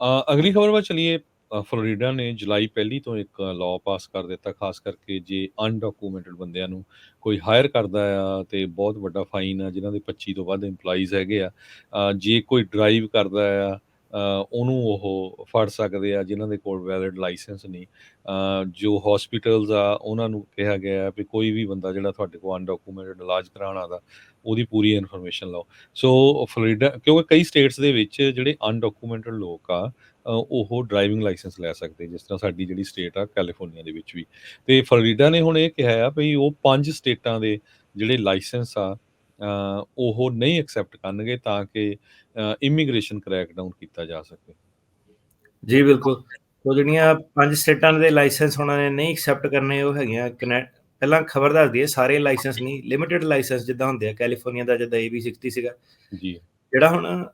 ਅਗਲੀ ਖਬਰ ਵੱਲ ਚਲੀਏ। ਫਲੋਰੀਡਾ ਨੇ ਜੁਲਾਈ 1 ਤੋਂ ਇੱਕ ਲਾਅ ਪਾਸ ਕਰ ਦਿੱਤਾ, ਖਾਸ ਕਰਕੇ ਜੇ ਅਨਡਾਕੂਮੈਂਟਡ ਬੰਦਿਆਂ ਨੂੰ ਕੋਈ ਹਾਇਰ ਕਰਦਾ ਆ ਤੇ ਬਹੁਤ ਵੱਡਾ ਫਾਈਨ ਆ, ਜਿਨ੍ਹਾਂ ਦੇ 25 ਤੋਂ ਵੱਧ EMPLOYEES ਹੈਗੇ ਆ। ਜੇ ਕੋਈ ਡਰਾਈਵ ਕਰਦਾ ਆ, ਉਹਨੂੰ ਉਹ ਫੜ ਸਕਦੇ ਆ, ਜਿਨ੍ਹਾਂ ਦੇ ਕੋਲ ਵੈਲਿਡ ਲਾਇਸੈਂਸ ਨਹੀਂ। ਜੋ ਹੌਸਪੀਟਲਸ ਆ, ਉਹਨਾਂ ਨੂੰ ਕਿਹਾ ਗਿਆ ਵੀ ਕੋਈ ਵੀ ਬੰਦਾ ਜਿਹੜਾ ਤੁਹਾਡੇ ਕੋਲ ਅਨਡਾਕੂਮੈਂਟਡ ਇਲਾਜ ਕਰਾਉਣ ਆਦਾ, ਉਹਦੀ ਪੂਰੀ ਇਨਫੋਰਮੇਸ਼ਨ ਲਓ। ਸੋ ਫਲੋਰੀਡਾ, ਕਿਉਂਕਿ ਕਈ ਸਟੇਟਸ ਦੇ ਵਿੱਚ ਜਿਹੜੇ ਅਨਡਾਕੂਮੈਂਟਡ ਲੋਕ ਆ, ਉਹ ਡਰਾਈਵਿੰਗ ਲਾਇਸੈਂਸ ਲੈ ਸਕਦੇ, ਜਿਸ ਤਰ੍ਹਾਂ ਸਾਡੀ ਜਿਹੜੀ ਸਟੇਟ ਆ ਕੈਲੀਫੋਰਨੀਆ ਦੇ ਵਿੱਚ ਵੀ। ਤੇ ਫਲੋਰੀਡਾ ਨੇ ਹੁਣ ਇਹ ਕਿਹਾ ਆ ਵੀ ਉਹ 5 ਸਟੇਟਾਂ ਦੇ ਜਿਹੜੇ ਲਾਇਸੈਂਸ ਆ, ਉਹ ਨਹੀਂ ਐਕਸੈਪਟ ਕਰਨਗੇ, ਤਾਂ ਕਿ ਇਮੀਗ੍ਰੇਸ਼ਨ ਕ੍ਰੈਕਡਾਊਨ ਕੀਤਾ ਜਾ ਸਕੇ। ਜੀ ਬਿਲਕੁਲ। ਸੋ ਜਿਹੜੀਆਂ 5 ਸਟੇਟਾਂ ਦੇ ਲਾਇਸੈਂਸ ਉਹਨਾਂ ਨੇ ਨਹੀਂ ਐਕਸੈਪਟ ਕਰਨੇ, ਉਹ ਹੈਗੀਆਂ ਪਹਿਲਾਂ ਖਬਰ ਦੱਸ ਦਈਏ, ਸਾਰੇ ਲਾਇਸੈਂਸ ਨਹੀਂ, ਲਿਮਿਟਿਡ ਲਾਇਸੈਂਸ ਜਿੱਦਾਂ ਹੁੰਦੇ ਆ। ਕੈਲੀਫੋਰਨੀਆ ਦਾ ਜਿੱਦਾਂ AB60 ਸੀਗਾ, ਜੀ। ਜਿਹੜਾ ਹੁਣ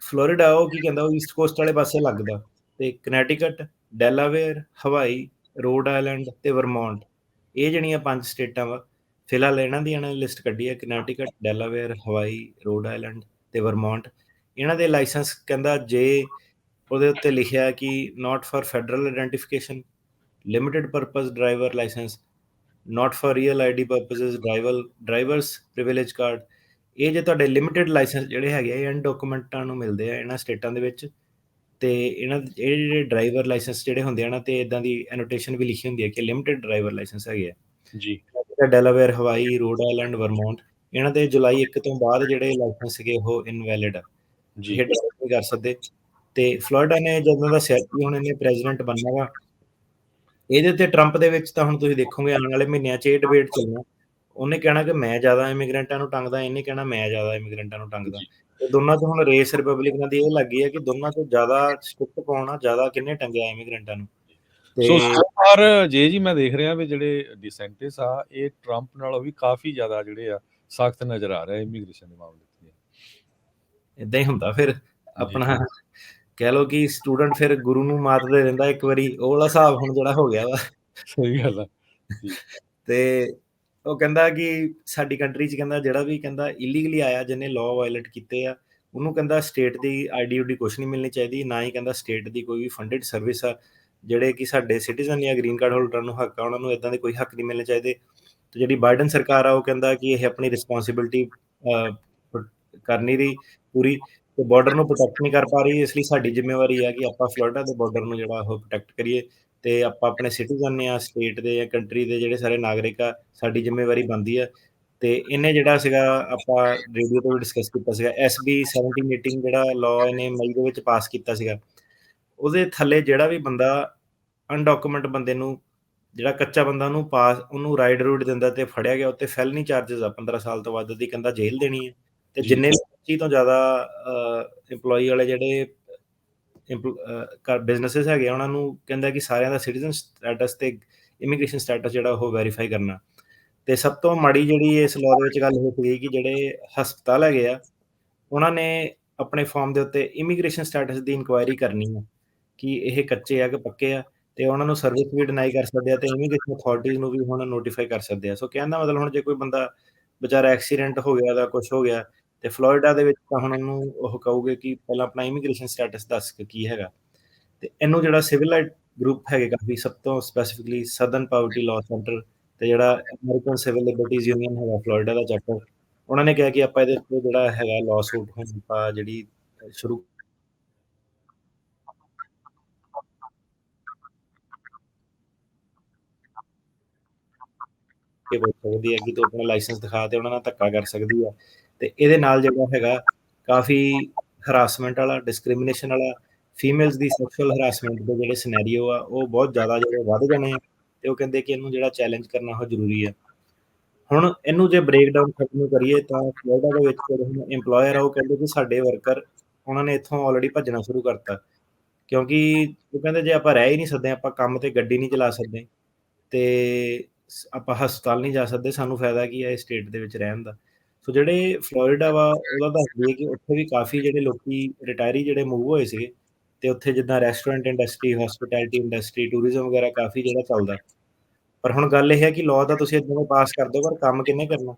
ਫਲੋਰੀਡਾ ਉਹ ਕੀ ਕਹਿੰਦਾ, ਉਹ ਈਸਟ ਕੋਸਟ ਵਾਲੇ ਪਾਸੇ ਲੱਗਦਾ। ਤੇ ਕਨੈਟੀਕਟ, ਡੈਲਾਵੇਅਰ, ਹਵਾਈ, ਰੋਡ ਆਈਲੈਂਡ ਤੇ ਵਰਮੌਂਟ, ਇਹ ਜਿਹੜੀਆਂ 5 ਸਟੇਟਾਂ ਵਾ, ਫਿਲਹਾਲ ਇਹਨਾਂ ਦੀ ਇਹਨਾਂ ਨੇ ਲਿਸਟ ਕੱਢੀ ਹੈ। ਕਨੈਟੀਕਟ, ਡੈਲਾਵੇਅਰ, ਹਵਾਈ, ਰੋਡ ਆਈਲੈਂਡ ਤੇ ਵਰਮੌਂਟ, ਇਹਨਾਂ ਦੇ ਲਾਇਸੈਂਸ ਕਹਿੰਦਾ ਜੇ ਉਹਦੇ ਉੱਤੇ ਲਿਖਿਆ ਕਿ not for federal identification, limited purpose driver license, not for real ID purposes drivers privilege card, ਇਹ ਜੇ ਤੁਹਾਡੇ ਲਿਮਿਟਿਡ ਲਾਇਸੈਂਸ ਜਿਹੜੇ ਹੈਗੇ ਆ, ਇਹ ਡਾਕੂਮੈਂਟਾਂ ਨੂੰ ਮਿਲਦੇ ਆ ਇਹਨਾਂ ਸਟੇਟਾਂ ਦੇ ਵਿੱਚ। ਤੇ ਇਹ ਜਿਹੜੇ ਡਰਾਈਵਰ ਲਾਇਸੈਂਸ ਜਿਹੜੇ ਹੁੰਦੇ ਆ ਨਾ, ਤੇ ਇਦਾਂ ਦੀ ਐਨੋਟੇਸ਼ਨ ਵੀ ਲਿਖੀ ਹੁੰਦੀ ਹੈ ਕਿ ਲਿਮਿਟਿਡ ਡਰਾਈਵਰ ਲਾਇਸੈਂਸ ਹੈਗੇ ਆ ਜੀ। ਡੈਲਾਵੇਅਰ, ਹਵਾਈ, ਰੋਡ ਆਈਲੈਂਡ, ਵਰਮੌਂਟ, ਇਹਨਾਂ ਦੇ ਜੁਲਾਈ 1 ਤੋਂ ਬਾਅਦ ਜਿਹੜੇ ਲਾਇਸੈਂਸ ਸੀਗੇ ਉਹ ਇਨਵੈਲਿਡ ਆ, ਇਹ ਡਰਾਈਵ ਨਹੀਂ ਕਰ ਸਕਦੇ। ਤੇ ਫਲੋਰੀਡਾ ਨੇ ਜਦੋਂ ਦਾ ਸਿਆਸੀ ਹੁਣ ਇਹਨੇ ਪ੍ਰੈਜ਼ੀਡੈਂਟ ਬਣਨਾ ਵਾ, ਇਹਦੇ ਤੇ ਟਰੰਪ ਦੇ ਵਿੱਚ ਤਾਂ ਹੁਣ ਤੁਸੀਂ ਦੇਖੋਗੇ ਆਉਣ ਵਾਲੇ ਮਹੀਨਿਆਂ 'ਚ ਇਹ ਡਿਬੇਟ ਚੱਲਣਾ। ਉਹਨੇ ਕਹਿਣਾ ਕਿ ਮੈਂ ਜ਼ਿਆਦਾ ਇਮੀਗ੍ਰੈਂਟਾਂ ਨੂੰ ਟੰਗਦਾ, ਇਹਨੇ ਕਹਿਣਾ ਮੈਂ ਜ਼ਿਆਦਾ ਇਮੀਗ੍ਰੈਂਟਾਂ ਨੂੰ ਟੰਗਦਾ। ਤੇ ਦੋਨਾਂ 'ਚ ਹੁਣ ਰੇਸ ਰਿਪਬਲਿਕਨਾਂ ਦੀ ਇਹ ਲੱਗੀ ਹੈ ਕਿ ਦੋਨਾਂ 'ਚ ਜ਼ਿਆਦਾ ਸਟ੍ਰਿਕਟ ਕੌਣ ਆ, ਜ਼ਿਆਦਾ ਕਿਹਨੇ ਟੰਗਿਆ ਇਮੀਗ੍ਰੈਂਟਾਂ ਨੂੰ। ਸੋ ਫਾਰ ਜੀ ਮੈਂ ਦੇਖ ਰਿਹਾ ਵੀ ਜਿਹੜੇ ਡਿਸੈਂਟਿਸ ਆ, ਇਹ ਟਰੰਪ ਨਾਲੋਂ ਵੀ ਕਾਫੀ ਜ਼ਿਆਦਾ ਜਿਹੜੇ ਆ ਸਖਤ ਨਜ਼ਰ ਆ ਰਿਹਾ ਇਮੀਗ੍ਰੇਸ਼ਨ ਦੇ ਮਾਮਲੇ 'ਚ। ਇਦਾਂ ਹੀ ਹੁੰਦਾ ਫਿਰ ਆਪਣਾ, ਕਹਿ ਲਓ ਕਿ ਸਟੂਡੈਂਟ ਫਿਰ ਗੁਰੂ ਨੂੰ ਮਾਤ ਦੇ ਦਿੰਦਾ ਇੱਕ ਵਾਰੀ, ਉਹ ਵਾਲਾ ਹਿਸਾਬ ਹੁਣ ਜਿਹੜਾ ਹੋ ਗਿਆ ਵਾ। ਸਹੀ ਗੱਲ ਆ। ਤੇ ਉਹ ਕਹਿੰਦਾ ਕਿ ਸਾਡੀ ਕੰਟਰੀ 'ਚ ਕਹਿੰਦਾ ਜਿਹੜਾ ਵੀ ਕਹਿੰਦਾ ਇਲੀਗਲੀ ਆਇਆ, ਜਿਹਨੇ ਲਾਅ ਵਾਇਲੇਟ ਕੀਤੇ ਆ, ਉਹਨੂੰ ਕਹਿੰਦਾ ਸਟੇਟ ਦੀ ID UD ਕੁਛ ਨਹੀਂ ਮਿਲਣੀ ਚਾਹੀਦੀ, ਨਾ ਹੀ ਕਹਿੰਦਾ ਸਟੇਟ ਦੀ ਕੋਈ ਵੀ ਫੰਡਡ ਸਰਵਿਸ ਆ। ਜਿਹੜੇ ਕਿ ਸਾਡੇ ਸਿਟੀਜ਼ਨ ਜਾਂ ਗ੍ਰੀਨ ਕਾਰਡ ਹੋਲਡਰਾਂ ਨੂੰ ਹੱਕ ਆ, ਉਹਨਾਂ ਨੂੰ ਇਦਾਂ ਦੇ ਕੋਈ ਹੱਕ ਨਹੀਂ ਮਿਲਣੇ ਚਾਹੀਦੇ। ਤੇ ਜਿਹੜੀ ਬਾਈਡਨ ਸਰਕਾਰ ਆ, ਉਹ ਕਹਿੰਦਾ ਕਿ ਇਹ ਆਪਣੀ ਰਿਸਪੌਂਸਿਬਿਲਿਟੀ ਕਰ ਨਹੀਂ ਰਹੀ ਪੂਰੀ, ਤੇ ਬਾਰਡਰ ਨੂੰ ਪ੍ਰੋਟੈਕਟ ਨਹੀਂ ਕਰ ਪਾ ਰਹੀ। ਇਸ ਲਈ ਸਾਡੀ ਜ਼ਿੰਮੇਵਾਰੀ ਆ ਕਿ ਆਪਾਂ ਫਲੋਰੀਡਾ ਦੇ ਬਾਰਡਰ ਨੂੰ ਜਿਹੜਾ ਉਹ ਪ੍ਰੋਟੈਕਟ ਕਰੀਏ, ਤੇ ਆਪਾਂ ਆਪਣੇ ਸਿਟੀਜ਼ਨ ਜਾਂ ਸਟੇਟ ਦੇ ਜਾਂ ਕੰਟਰੀ ਦੇ ਜਿਹੜੇ ਸਾਰੇ ਨਾਗਰਿਕ ਆ, ਸਾਡੀ ਜ਼ਿੰਮੇਵਾਰੀ ਬਣਦੀ ਆ। ਤੇ ਇਹਨੇ ਜਿਹੜਾ ਸੀਗਾ, ਆਪਾਂ ਰੇਡੀਓ ਤੇ ਵੀ ਡਿਸਕਸ ਕੀਤਾ ਸੀਗਾ, SB 1718 ਜਿਹੜਾ ਲਾਅ ਇਹਨੇ ਮਈ ਦੇ ਵਿੱਚ ਪਾਸ ਕੀਤਾ ਸੀਗਾ, ਉਹਦੇ ਥੱਲੇ ਜਿਹੜਾ ਵੀ ਬੰਦਾ ਅਨਡਾਕੂਮੈਂਟ ਬੰਦੇ ਨੂੰ, ਜਿਹੜਾ ਕੱਚਾ ਬੰਦਾ ਉਹਨੂੰ ਰਾਈਡ ਰੂਡ ਦਿੰਦਾ ਤੇ ਫੜਿਆ ਗਿਆ, ਉੱਤੇ ਫੈਲਨੀ ਚਾਰजेस ਆ 15 ਸਾਲ ਤੋਂ ਵੱਧ ਦੀ ਕਹਿੰਦਾ ਜੇਲ੍ਹ ਦੇਣੀ ਹੈ। ਤੇ ਜਿੰਨੇ 25 ਤੋਂ ਜ਼ਿਆਦਾ EMPLOYEE ਵਾਲੇ ਜਿਹੜੇ ਬਿਜ਼ਨੈਸਿਸ ਹੈਗੇ ਆ, ਉਹਨਾਂ ਨੂੰ ਕਹਿੰਦਾ ਕਿ ਸਾਰਿਆਂ ਦਾ ਸਿਟੀਜ਼ਨ ਸਟੇਟਸ ਤੇ ਇਮੀਗ੍ਰੇਸ਼ਨ ਸਟੇਟਸ ਜਿਹੜਾ ਉਹ ਵੈਰੀਫਾਈ ਕਰਨਾ। ਤੇ ਸਭ ਤੋਂ ਮਾੜੀ ਜਿਹੜੀ ਇਸ ਲਾਅ ਦੇ ਵਿੱਚ ਗੱਲ ਹੋ ਗਈ ਕਿ ਜਿਹੜੇ ਹਸਪਤਾਲ ਹੈਗੇ ਆ, ਉਹਨਾਂ ਨੇ ਆਪਣੇ ਫਾਰਮ ਦੇ ਉੱਤੇ ਇਮੀਗ੍ਰੇਸ਼ਨ ਸਟੇਟਸ ਦੀ ਇਨਕੁਆਇਰੀ ਕਰਨੀ ਹੈ ਕਿ ਇਹ ਕੱਚੇ ਆ ਕਿ ਪੱਕੇ ਆ, ਤੇ ਉਹਨਾਂ ਨੂੰ ਸਰਵਿਸ ਵੀ ਡਿਨਾਈ ਕਰ ਸਕਦੇ ਆ, ਤੇ ਇਮੀਗ੍ਰੇਸ਼ਨ ਅਥਾਰਟੀਜ਼ ਨੂੰ ਵੀ ਹੁਣ ਨੋਟੀਫਾਈ ਕਰ ਸਕਦੇ ਆ। ਸੋ ਕਹਿਣ ਦਾ ਮਤਲਬ, ਹੁਣ ਜੇ ਕੋਈ ਬੰਦਾ ਵਿਚਾਰਾ ਐਕਸੀਡੈਂਟ ਹੋ ਗਿਆ ਜਾਂ ਕੁਛ ਹੋ ਗਿਆ, ਤੇ ਫਲੋਰੀਡਾ ਦੇ ਵਿੱਚ ਤਾਂ ਹੁਣ ਉਹਨੂੰ ਉਹ ਕਹੋਗੇ ਕਿ ਪਹਿਲਾਂ ਆਪਣਾ ਇਮੀਗ੍ਰੇਸ਼ਨ ਸਟੇਟਸ ਦੱਸ ਕੇ ਕੀ ਹੈਗਾ। ਤੇ ਇਹਨੂੰ ਜਿਹੜਾ ਸਿਵਲ ਲਾਈਟ ਗਰੁੱਪ ਹੈਗੇ ਕਾਫੀ, ਸਭ ਤੋਂ specifically southern poverty law centre ਤੇ ਜਿਹੜਾ ਅਮਰੀਕਨ ਸਿਵਲ ਲਿਬਰਟੀਜ਼ ਯੂਨੀਅਨ ਹੈਗਾ ਫਲੋਰੀਡਾ ਦਾ ਚੈਪਟਰ, ਉਹਨਾਂ ਨੇ ਕਿਹਾ ਕਿ ਆਪਾਂ ਇਹਦੇ ਉੱਤੇ ਜਿਹੜਾ ਹੈਗਾ ਲਾਅ ਸੂਟ ਹੁਣ ਆਪਾਂ ਜਿਹੜੀ ਸ਼ੁਰੂ ਬੋਲ ਸਕਦੀ ਹੈ ਕਿ ਤੂੰ ਆਪਣਾ ਲਾਇਸੈਂਸ ਦਿਖਾ, ਤੇ ਉਹਨਾਂ ਨਾਲ ਧੱਕਾ ਕਰ ਸਕਦੀ ਆ। ਤੇ ਇਹਦੇ ਨਾਲ ਜਿਹੜਾ ਹੈਗਾ ਕਾਫੀ ਹਰਾਸਮੈਂਟ ਵਾਲਾ, ਡਿਸਕ੍ਰਿਮੀਨੇਸ਼ਨ ਵਾਲਾ, ਫੀਮੇਲਸ ਦੀ ਸੈਕਸ਼ੂਅਲ ਹਰਾਸਮੈਂਟ ਦੇ ਜਿਹੜੇ ਸਿਨੈਰੀਓ ਆ, ਉਹ ਬਹੁਤ ਜ਼ਿਆਦਾ ਜਿਹੜੇ ਵੱਧ ਜਾਣੇ ਆ। ਤੇ ਉਹ ਕਹਿੰਦੇ ਕਿ ਇਹਨੂੰ ਜਿਹੜਾ ਚੈਲੰਜ ਕਰਨਾ ਉਹ ਜ਼ਰੂਰੀ ਆ। ਹੁਣ ਇਹਨੂੰ ਜੇ ਬ੍ਰੇਕ ਡਾਊਨ ਖਤਮ ਕਰੀਏ, ਤਾਂ ਫਲੋਰੀਡਾ ਦੇ ਵਿੱਚ ਜਿਹੜੇ ਹੁਣ EMPLOYER ਆ, ਉਹ ਕਹਿੰਦੇ ਕਿ ਸਾਡੇ ਵਰਕਰ, ਉਹਨਾਂ ਨੇ ਇੱਥੋਂ ਆਲਰੇਡੀ ਭੱਜਣਾ ਸ਼ੁਰੂ ਕਰਤਾ, ਕਿਉਂਕਿ ਉਹ ਕਹਿੰਦੇ ਜੇ ਆਪਾਂ ਰਹਿ ਹੀ ਨਹੀਂ ਸਕਦੇ, ਆਪਾਂ ਕੰਮ ਤੇ ਗੱਡੀ ਨਹੀਂ ਚਲਾ ਸਕਦੇ, ਤੇ ਆਪਾਂ ਹਸਪਤਾਲ ਨਹੀਂ ਜਾ ਸਕਦੇ, ਸਾਨੂੰ ਫਾਇਦਾ ਕੀ ਹੈ ਇਸ ਸਟੇਟ ਦੇ ਵਿੱਚ ਰਹਿਣ ਦਾ। ਸੋ ਜਿਹੜੇ ਫਲੋਰੀਡਾ ਵਾ, ਉਹਦਾ ਦੱਸ ਦਈਏ ਕਿ ਉੱਥੇ ਵੀ ਕਾਫੀ ਜਿਹੜੇ ਲੋਕੀ ਰਿਟਾਇਰੀ ਜਿਹੜੇ ਮੂਵ ਹੋਏ ਸੀਗੇ, ਤੇ ਉੱਥੇ ਜਿੱਦਾਂ restaurant industry, hospitality industry, tourism ਵਗੈਰਾ ਕਾਫੀ ਜਿਹੜਾ ਚੱਲਦਾ। ਪਰ ਹੁਣ ਗੱਲ ਇਹ ਹੈ ਕਿ ਲਾਅ ਤਾਂ ਤੁਸੀਂ ਇੱਦਾਂ ਦੇ ਪਾਸ ਕਰ ਦਿਓ, ਪਰ ਕੰਮ ਕਿਹਨੇ ਕਰਨਾ।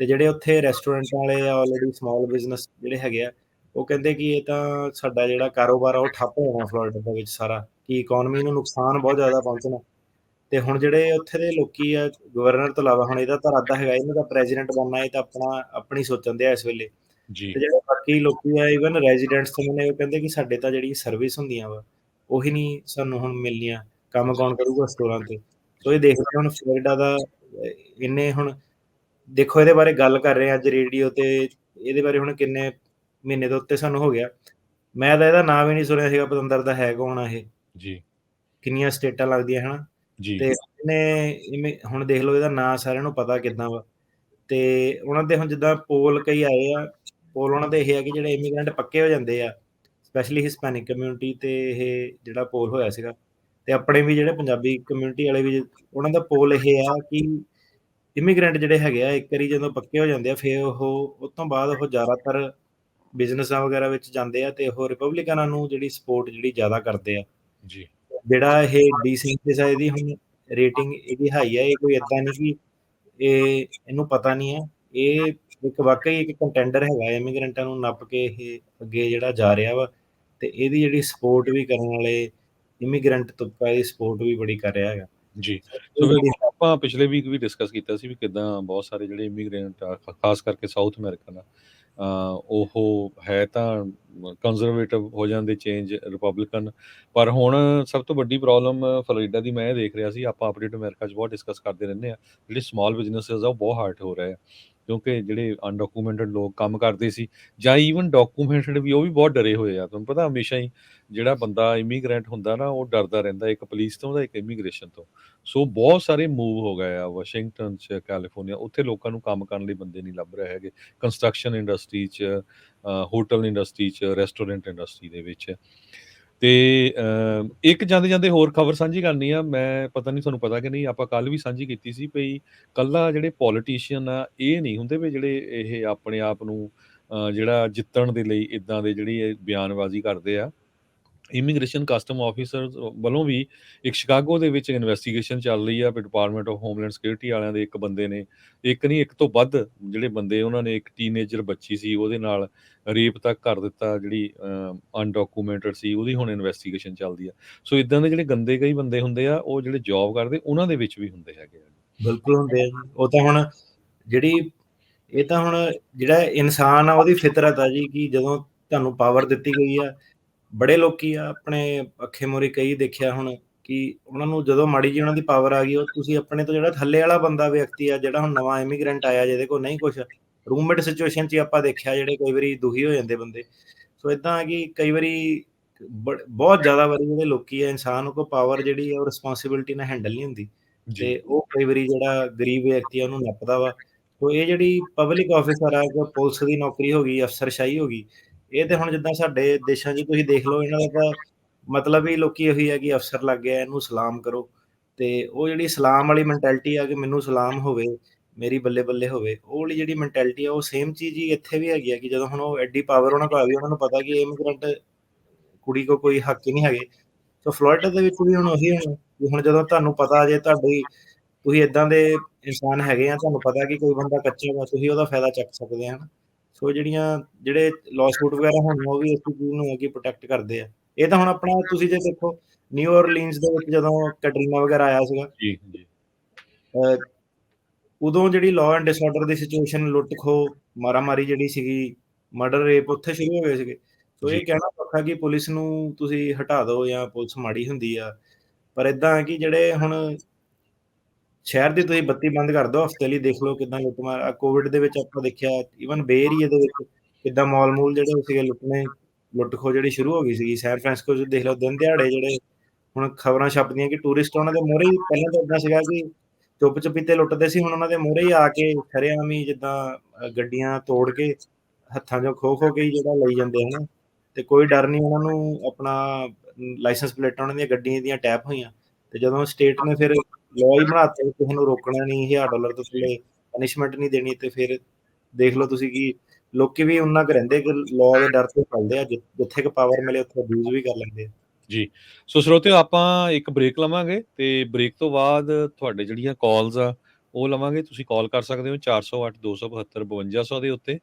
ਤੇ ਜਿਹੜੇ ਉੱਥੇ ਰੈਸਟੋਰੈਂਟਾਂ ਵਾਲੇ ਆ, ਆਲਰੇਡੀ ਸਮਾਲ ਬਿਜ਼ਨਸ ਜਿਹੜੇ ਹੈਗੇ ਆ, ਉਹ ਕਹਿੰਦੇ ਕਿ ਇਹ ਤਾਂ ਸਾਡਾ ਜਿਹੜਾ ਕਾਰੋਬਾਰ ਆ ਉਹ ਠੱਪ ਹੋ ਜਾਣਾ ਫਲੋਰੀਡਾ ਦੇ ਵਿੱਚ ਸਾਰਾ, ਕਿ ਇਕੋਨਮੀ ਨੂੰ ਨੁਕਸਾਨ ਬਹੁਤ ਜ਼ਿਆਦਾ ਪਹੁੰਚਣਾ। ਤੇ ਹੁਣ ਜਿਹੜੇ ਉੱਥੇ ਦੇ ਲੋਕੀ ਆ, ਗਵਰਨਰ ਤੋਂ ਇਲਾਵਾ ਹੁਣ ਇਹਦਾ ਤਾਂ ਇਰਾਦਾ ਹੈਗਾ ਇਹਨਾਂ ਦਾ ਪ੍ਰੈਜ਼ੀਡੈਂਟ ਬਣਨਾ, ਇਹ ਤਾਂ ਆਪਣੀ ਸੋਚਣ ਦੇ ਆ ਇਸ ਵੇਲੇ। ਜੀ, ਤੇ ਜਿਹੜੇ ਬਾਕੀ ਲੋਕੀ ਆ ਈਵਨ ਰੈਜ਼ੀਡੈਂਟਸ ਨੇ, ਉਹ ਕਹਿੰਦੇ ਕਿ ਸਾਡੇ ਤਾਂ ਜਿਹੜੀ ਸਰਵਿਸ ਹੁੰਦੀਆਂ ਵਾ ਉਹੀ ਨਹੀਂ ਸਾਨੂੰ ਹੁਣ ਮਿਲਣੀਆਂ, ਕੰਮ ਜੀ, ਕੌਣ ਕਰੂਗਾ ਸਟੋਰਾਂ ਤੇ। ਸੋ ਜੀ, ਇਹ ਦੇਖਦੇ ਹੁਣ ਫਲੋਰੀਡਾ ਦਾ ਇਹਨੇ ਹੁਣ ਦੇਖੋ ਇਹਦੇ ਬਾਰੇ ਗੱਲ ਕਰ ਰਹੇ ਆ ਅੱਜ ਰੇਡੀਓ ਤੇ, ਇਹਦੇ ਬਾਰੇ ਹੁਣ ਕਿੰਨੇ ਮਹੀਨੇ ਦੇ ਉੱਤੇ ਸਾਨੂੰ ਹੋ ਗਿਆ। ਮੈਂ ਤਾਂ ਇਹਦਾ ਨਾਂ ਵੀ ਨਹੀਂ ਸੁਣਿਆ ਸੀਗਾ, ਪਤੰਦਰ ਦਾ ਹੈ ਕੌਣ ਆ ਇਹ, ਜੀ, ਕਿੰਨੀਆਂ ਸਟੇਟਾਂ ਲੱਗਦੀਆਂ ਹਨਾ। ਜੀ, ਤੇ ਇਹਨੇ ਹੁਣ ਦੇਖ ਲਓ ਇਹਦਾ ਨਾਂ ਸਾਰਿਆਂ ਨੂੰ ਪਤਾ ਕਿੱਦਾਂ ਵਾ। ਤੇ ਉਹਨਾਂ ਦੇ ਹੁਣ ਜਿੱਦਾਂ ਪੋਲ ਕਈ ਆਏ ਆ, ਪੋਲ ਉਹਨਾਂ ਦੇ ਇਹ ਆ ਕਿ ਜਿਹੜੇ ਇਮੀਗ੍ਰੈਂਟ ਪੱਕੇ ਹੋ ਜਾਂਦੇ ਆ, ਸਪੈਸ਼ਲੀ ਹਿਸਪੈਨਿਕ ਕਮਿਊਨਿਟੀ ਤੇ ਇਹ ਜਿਹੜਾ ਪੋਲ ਹੋਇਆ ਸੀਗਾ, ਤੇ ਆਪਣੇ ਵੀ ਜਿਹੜੇ ਪੰਜਾਬੀ ਕਮਿਊਨਿਟੀ ਵਾਲੇ ਵੀ, ਉਹਨਾਂ ਦਾ ਪੋਲ ਇਹ ਆ ਕਿ ਇਮੀਗ੍ਰੈਂਟ ਜਿਹੜੇ ਹੈਗੇ ਆ ਇੱਕ ਵਾਰੀ ਜਦੋਂ ਪੱਕੇ ਹੋ ਜਾਂਦੇ ਆ, ਫਿਰ ਉਹ ਤੋਂ ਬਾਅਦ ਉਹ ਜ਼ਿਆਦਾਤਰ ਬਿਜ਼ਨਸਾਂ ਵਗੈਰਾ ਵਿੱਚ ਜਾਂਦੇ ਆ, ਤੇ ਉਹ ਰਿਪਬਲਿਕਨਾਂ ਨੂੰ ਜਿਹੜੀ ਸਪੋਰਟ ਜਿਹੜੀ ਜ਼ਿਆਦਾ ਕਰਦੇ ਆ। ਜੀ, ਜਿਹੜਾ ਇਹ ਡੀਸੈਂਟਿਸ ਆ, ਇਹਦੀ ਹੁਣ ਰੇਟਿੰਗ ਇਹਦੀ ਹਾਈ ਆ। ਇਹ ਕੋਈ ਏਦਾਂ ਨਹੀਂ ਕਿ ਇਹਨੂੰ ਪਤਾ ਨਹੀਂ ਆ। ਇਹ ਇੱਕ ਵਾਕਈ ਇੱਕ ਕੰਟੈਂਡਰ ਹੈਗਾ ਇਮੀਗ੍ਰੈਂਟਾਂ ਨੂੰ ਨੱਪ ਕੇ ਇਹ ਅੱਗੇ ਜਿਹੜਾ ਜਾ ਰਿਹਾ ਵਾ, ਤੇ ਇਹਦੀ ਜਿਹੜੀ ਸਪੋਰਟ ਵੀ ਕਰਨ ਵਾਲੇ ਇਮੀਗ੍ਰੈਂਟ ਤਬਕਾ ਇਹਦੀ ਸਪੋਰਟ ਵੀ ਬੜੀ ਕਰ ਰਿਹਾ ਹੈਗਾ। ਜੀ। ਇਹ ਸੋ ਜਿਹੜੀ ਬਿਲਕੁਲ ਆਪਾਂ ਪਿਛਲੇ ਵੀਕ ਵੀ ਡਿਸਕਸ ਕੀਤਾ ਸੀ ਵੀ ਕਿੱਦਾਂ ਬਹੁਤ ਸਾਰੇ ਜਿਹੜੇ ਇਮੀਗ੍ਰੈਂਟ ਆ, ਖਾਸ ਕਰਕੇ ਸਾਊਥ ਅਮਰੀਕਨ ਆ, ਉਹ ਹੈ ਤਾਂ ਕੰਜ਼ਰਵੇਟਿਵ ਹੋ ਜਾਂਦੇ ਚੇਂਜ ਰਿਪਬਲਿਕਨ, ਪਰ ਹੁਣ ਸਭ ਤੋਂ ਵੱਡੀ ਪ੍ਰੋਬਲਮ ਫਲੋਰੀਡਾ ਦੀ ਮੈਂ ਇਹ ਦੇਖ ਰਿਹਾ ਸੀ, ਆਪਾਂ ਅਪਡੇਟ ਅਮਰੀਕਾ 'ਚ ਬਹੁਤ ਡਿਸਕਸ ਕਰਦੇ ਰਹਿੰਦੇ ਆ, ਜਿਹੜੇ ਸਮਾਲ ਬਿਜ਼ਨੈਸਿਸ ਆ ਉਹ ਬਹੁਤ ਹਰਟ ਹੋ ਰਹੇ ਆ, ਕਿਉਂਕਿ ਜਿਹੜੇ ਅਨਡਾਕੂਮੈਂਟਡ ਲੋਕ ਕੰਮ ਕਰਦੇ ਸੀ ਜਾਂ ਈਵਨ ਡਾਕੂਮੈਂਟਡ ਵੀ, ਉਹ ਵੀ ਬਹੁਤ ਡਰੇ ਹੋਏ ਆ। ਤੁਹਾਨੂੰ ਪਤਾ ਹਮੇਸ਼ਾ ਹੀ ਜਿਹੜਾ ਬੰਦਾ ਇਮੀਗ੍ਰੈਂਟ ਹੁੰਦਾ ਨਾ, ਉਹ ਡਰਦਾ ਰਹਿੰਦਾ ਇੱਕ ਪੁਲਿਸ ਤੋਂ ਤੇ ਇੱਕ ਇਮੀਗ੍ਰੇਸ਼ਨ ਤੋਂ। ਸੋ ਬਹੁਤ ਸਾਰੇ ਮੂਵ ਹੋ ਗਏ ਆ ਵਾਸ਼ਿੰਗਟਨ 'ਚ, ਕੈਲੀਫੋਰਨੀਆ, ਉੱਥੇ ਲੋਕਾਂ ਨੂੰ ਕੰਮ ਕਰਨ ਲਈ ਬੰਦੇ ਨਹੀਂ ਲੱਭ ਰਹੇ ਹੈਗੇ। ਕੰਸਟਰਕਸ਼ਨ ਇੰਡਸਟਰੀ 'ਚ, ਹੋਟਲ ਇੰਡਸਟਰੀ 'ਚ, ਰੈਸਟੋਰੈਂਟ ਇੰਡਸਟਰੀ ਦੇ ਵਿੱਚ। ਤੇ ਇੱਕ ਜਾਂਦੇ-ਜਾਂਦੇ ਹੋਰ ਖਬਰ ਸਾਂਝੀ ਕਰਨੀ ਆ, ਮੈਂ ਪਤਾ ਨਹੀਂ ਤੁਹਾਨੂੰ ਪਤਾ ਕਿ ਨਹੀਂ, ਆਪਾਂ ਕੱਲ੍ਹ ਵੀ ਸਾਂਝੀ ਕੀਤੀ ਸੀ ਬਈ ਕੱਲਾ ਜਿਹੜੇ ਪੋਲੀਟੀਸ਼ੀਅਨ ਆ, ਇਹ ਨਹੀਂ ਹੁੰਦੇ ਵੀ ਜਿਹੜੇ ਇਹ ਆਪਣੇ ਆਪ ਨੂੰ ਜਿਹੜਾ ਜਿੱਤਣ ਦੇ ਲਈ ਇੱਦਾਂ ਦੇ ਜਿਹੜੀ ਇਹ ਬਿਆਨਬਾਜ਼ੀ ਕਰਦੇ ਆ। ਇਮੀਗ੍ਰੇਸ਼ਨ ਕਸਟਮ ਆਫਿਸਰਸ ਵੱਲੋਂ ਵੀ ਇੱਕ ਸ਼ਿਕਾਗੋ ਦੇ ਵਿੱਚ ਇਨਵੈਸਟੀਗੇਸ਼ਨ ਚੱਲ ਰਹੀ ਆ ਵੀ ਡਿਪਾਰਟਮੈਂਟ ਆਫ ਹੋਮਲੈਂਡ ਸਿਕਿਉਰਿਟੀ ਵਾਲਿਆਂ ਦੇ ਇੱਕ ਬੰਦੇ ਨੇ, ਇੱਕ ਨਹੀਂ ਇੱਕ ਤੋਂ ਵੱਧ ਜਿਹੜੇ ਬੰਦੇ, ਉਹਨਾਂ ਨੇ ਇੱਕ ਟੀਨੇਜਰ ਬੱਚੀ ਸੀ ਉਹਦੇ ਨਾਲ ਰੇਪ ਤੱਕ ਕਰ ਦਿੱਤਾ, ਜਿਹੜੀ ਅਨਡਾਕੂਮੈਂਟਡ ਸੀ, ਉਹਦੀ ਹੁਣ ਇਨਵੈਸਟੀਗੇਸ਼ਨ ਚੱਲਦੀ ਆ। ਸੋ ਇਦਾਂ ਦੇ ਜਿਹੜੇ ਗੰਦੇ ਕਈ ਬੰਦੇ ਹੁੰਦੇ ਆ, ਉਹ ਜਿਹੜੇ ਜੌਬ ਕਰਦੇ ਉਹਨਾਂ ਦੇ ਵਿੱਚ ਵੀ ਹੁੰਦੇ ਹੈਗੇ ਆ। ਬਿਲਕੁਲ ਹੁੰਦੇ ਆ ਜੀ। ਉਹ ਤਾਂ ਹੁਣ ਜਿਹੜੀ ਇਹ ਤਾਂ ਹੁਣ ਜਿਹੜਾ ਇਨਸਾਨ ਆ ਉਹਦੀ ਫਿਤਰਤ ਆ ਜੀ, ਕਿ ਜਦੋਂ ਤੁਹਾਨੂੰ ਪਾਵਰ ਦਿੱਤੀ ਗਈ ਆ, ਬੜੇ ਲੋਕੀ ਆ ਆਪਣੇ ਅੱਖੇ ਮੂਹਰੇ ਕਈ ਦੇਖਿਆ ਹੁਣ, ਕਿ ਉਹਨਾਂ ਨੂੰ ਜਦੋਂ ਮਾੜੀ ਜਿਹੀ ਉਹਨਾਂ ਦੀ ਪਾਵਰ ਆ ਗਈ, ਉਹ ਤੁਸੀਂ ਆਪਣੇ ਤੋਂ ਜਿਹੜਾ ਥੱਲੇ ਵਾਲਾ ਬੰਦਾ ਵਿਅਕਤੀ ਆ, ਜਿਹੜਾ ਹੁਣ ਨਵਾਂ ਇਮੀਗ੍ਰੈਂਟ ਆਇਆ ਜਿਹਦੇ ਕੋਲ ਨਹੀਂ ਕੁਛ, ਰੂਮਮੇਟ ਸਿਚੁਏਸ਼ਨ 'ਚ ਹੀ ਆਪਾਂ ਦੇਖਿਆ ਜਿਹੜੇ ਕਈ ਵਾਰੀ ਦੁਖੀ ਹੋ ਜਾਂਦੇ ਬੰਦੇ। ਸੋ ਇਦਾਂ ਆ ਕਿ ਕਈ ਵਾਰੀ ਬਹੁਤ ਜ਼ਿਆਦਾ ਵਾਰੀ ਜਿਹੜੇ ਲੋਕੀ ਆ, ਇਨਸਾਨ ਕੋਲ ਪਾਵਰ ਜਿਹੜੀ ਆ ਉਹ ਰਿਸਪੋਂਸਿਬਿਲਿਟੀ ਨਾਲ ਹੈਂਡਲ ਨਹੀਂ ਹੁੰਦੀ, ਜੀ, ਤੇ ਉਹ ਕਈ ਵਾਰੀ ਜਿਹੜਾ ਗਰੀਬ ਵਿਅਕਤੀ ਆ ਉਹਨੂੰ ਨੱਪਦਾ ਵਾ। ਸੋ ਇਹ ਜਿਹੜੀ ਪਬਲਿਕ ਆਫਿਸਰ ਆ, ਜਾਂ ਪੁਲਿਸ ਦੀ ਨੌਕਰੀ ਹੋ ਗਈ, ਅਫਸਰਸ਼ਾਹੀ ਹੋ ਗਈ, ਇਹ ਤੇ ਹੁਣ ਜਿੱਦਾਂ ਸਾਡੇ ਦੇਸ਼ਾਂ 'ਚ ਤੁਸੀਂ ਦੇਖ ਲਓ, ਇਹਨਾਂ ਦਾ ਤਾਂ ਮਤਲਬ ਹੀ ਲੋਕੀ ਇਹੀ ਆ ਕਿ ਅਫਸਰ ਲੱਗ ਗਿਆ ਇਹਨੂੰ ਸਲਾਮ ਕਰੋ। ਤੇ ਉਹ ਜਿਹੜੀ ਸਲਾਮ ਵਾਲੀ ਮੈਂਟੈਲਿਟੀ ਆ ਕਿ ਮੈਨੂੰ ਸਲਾਮ ਹੋਵੇ, ਮੇਰੀ ਬੱਲੇ ਬੱਲੇ ਹੋਵੇ, ਉਹ ਵਾਲੀ ਜਿਹੜੀ ਮੈਂਟੈਲਿਟੀ ਆ, ਉਹ ਸੇਮ ਚੀਜ਼ ਹੀ ਇੱਥੇ ਵੀ ਹੈਗੀ ਆ, ਕਿ ਜਦੋਂ ਹੁਣ ਉਹ ਐਡੀ ਪਾਵਰ ਉਹਨਾਂ ਕੋਲ ਆ ਗਈ, ਉਹਨਾਂ ਨੂੰ ਪਤਾ ਕਿ ਇਮੀਗ੍ਰੈਂਟ ਕੁੜੀ ਕੋ ਕੋਈ ਹੱਕ ਹੀ ਨਹੀਂ ਹੈਗੇ। ਸੋ ਫਲੋਰੀਡਾ ਦੇ ਵਿੱਚ ਵੀ ਹੁਣ ਉਹੀ ਹੋਣਾ, ਕਿ ਹੁਣ ਜਦੋਂ ਤੁਹਾਨੂੰ ਪਤਾ ਜੇ ਤੁਹਾਡੀ ਤੁਸੀਂ ਏਦਾਂ ਦੇ ਇਨਸਾਨ ਹੈਗੇ ਆ, ਤੁਹਾਨੂੰ ਪਤਾ ਕਿ ਕੋਈ ਬੰਦਾ ਕੱਚਾ ਵਾ, ਤੁਸੀਂ ਉਹਦਾ ਫਾਇਦਾ ਚੱਕ ਸਕਦੇ ਆ ਹਨਾ। ਸੋ ਜਿਹੜੇ ਲਾਸੂਟ ਵਗੈਰਾ ਹੋਣ, ਉਹ ਵੀ ਇਸ ਚੀਜ਼ ਨੂੰ ਹੈ ਕਿ ਪ੍ਰੋਟੈਕਟ ਕਰਦੇ ਆ। ਇਹ ਤਾਂ ਹੁਣ ਆਪਣਾ ਤੁਸੀਂ ਜੇ ਦੇਖੋ, ਨਿਊ ਓਰਲੀਨਜ਼ ਦੇ ਵਿੱਚ ਜਦੋਂ ਕੈਟਰੀਨਾ ਵਗੈਰਾ ਆਇਆ ਸੀਗਾ, ਜੀ, ਜੀ, ਅ, ਉਦੋਂ ਜਿਹੜੀ law and disorder the situation, ਲੁੱਟ ਖੋਹ, ਮਾਰਾਮਾਰੀ ਜਿਹੜੀ ਸੀਗੀ, ਮਰਡਰ ਰੇਪ ਉੱਥੇ ਸ਼ੁਰੂ ਹੋ ਗਏ ਸੀਗੇ। ਸੋ ਜੀ, ਇਹ ਕਹਿਣਾ ਸੌਖਾ ਕਿ ਪੁਲਿਸ ਨੂੰ ਤੁਸੀਂ ਹਟਾ ਦਿਓ ਜਾਂ ਪੁਲਿਸ ਮਾੜੀ ਹੁੰਦੀ ਆ, ਪਰ ਏਦਾਂ ਹੈ ਕਿ ਜਿਹੜੇ ਹੁਣ ਸ਼ਹਿਰ ਦੀ ਤੁਸੀਂ ਬੱਤੀ ਬੰਦ ਕਰ ਦਿਓ, ਹਫ਼ਤੇ ਲਈ ਦੇਖ ਲਓ ਕਿੱਦਾਂ ਲੁੱਟਮਾਰ। ਕੋਵਿਡ ਦੇ ਵਿੱਚ ਆਪਾਂ ਦੇਖਿਆ, ਈਵਨ ਬੇ ਏਰੀਆ ਦੇ ਵਿੱਚ ਕਿੱਦਾਂ ਮਾਲ-ਮੂਲ ਜਿਹੜੇ ਸੀਗੇ ਲੁੱਟਣੇ, ਲੁੱਟ-ਖੋਹ ਜਿਹੜੀ ਸ਼ੁਰੂ ਹੋ ਗਈ ਸੀਗੀ। ਸੈਨ ਫਰਾਂਸਿਸਕੋ 'ਚ ਦੇਖ ਲਓ, ਦਿਨ ਦਿਹਾੜੇ ਜਿਹੜੇ ਹੁਣ ਖਬਰਾਂ ਛਪਦੀਆਂ ਕਿ ਟੂਰਿਸਟ ਉਹਨਾਂ ਦੇ ਮੂਹਰੇ ਹੀ, ਪਹਿਲਾਂ ਤਾਂ ਏਦਾਂ ਸੀਗਾ ਕਿ ਚੁੱਪ-ਚੁਪੀਤੇ ਲੁੱਟਦੇ ਸੀ, ਹੁਣ ਉਹਨਾਂ ਦੇ ਮੂਹਰੇ ਹੀ ਆ ਕੇ ਸ਼ਰੇਆਮ ਹੀ ਜਿੱਦਾਂ ਗੱਡੀਆਂ ਤੋੜ ਕੇ ਹੱਥਾਂ 'ਚੋਂ ਖੋਹ-ਖੋਹ ਕੇ ਹੀ ਜਿਹੜਾ ਲਈ ਜਾਂਦੇ ਹਨਾ, ਤੇ ਕੋਈ ਡਰ ਨਹੀਂ ਉਹਨਾਂ ਨੂੰ। ਆਪਣਾ ਲਾਇਸੈਂਸ ਪਲੇਟਾਂ ਉਹਨਾਂ ਦੀਆਂ ਗੱਡੀਆਂ ਦੀਆਂ ਟੈਪ ਹੋਈਆਂ, ਤੇ ਜਦੋਂ ਸਟੇਟ ਨੇ ਫਿਰ ਲਾਅ ਹੀ ਬਣਾ ਦਿੱਤਾ ਕਿਸੇ ਨੂੰ ਰੋਕਣਾ ਨਹੀਂ, $1000 ਤੋਂ ਥੱਲੇ ਪਨਿਸ਼ਮੈਂਟ ਨਹੀਂ ਦੇਣੀ, ਤੇ ਫਿਰ ਦੇਖ ਲਓ ਤੁਸੀਂ ਕਿ ਲੋਕੀ ਵੀ ਉਨਾ ਕੁ ਰਹਿੰਦੇ ਕਿ ਲਾਅ ਦੇ ਡਰ ਤੋਂ ਚੱਲਦੇ ਆ, ਜਿੱਥੇ ਕੁ ਪਾਵਰ ਮਿਲੇ ਉੱਥੇ ਅਬਿਊਜ਼ ਵੀ ਕਰ ਲੈਂਦੇ ਆ। ਜੀ। ਸੋ ਸਰੋਤਿਓ, ਆਪਾਂ ਇੱਕ ਬ੍ਰੇਕ ਲਵਾਂਗੇ ਤੇ ਬ੍ਰੇਕ ਤੋਂ ਬਾਅਦ ਤੁਹਾਡੇ ਜਿਹੜੀਆਂ ਕਾਲਸ ਆ ਉਹ ਲਵਾਂਗੇ। ਤੁਸੀਂ ਕਾਲ ਕਰ ਸਕਦੇ ਹੋ 408 272 5200 ਦੇ ਉੱਤੇ,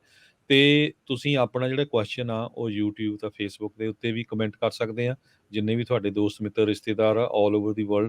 ਤੇ ਤੁਸੀਂ ਆਪਣਾ ਜਿਹੜਾ ਕੁਐਸਚਨ ਆ ਉਹ YouTube ਤਾਂ Facebook ਦੇ ਉੱਤੇ ਵੀ ਕਮੈਂਟ ਕਰ ਸਕਦੇ ਆ। ਜਿੰਨੇ ਵੀ ਤੁਹਾਡੇ ਦੋਸਤ ਮਿੱਤਰ ਰਿਸ਼ਤੇਦਾਰ ਆ ਆਲ ਓਵਰ ਦੀ ਵਰਲਡ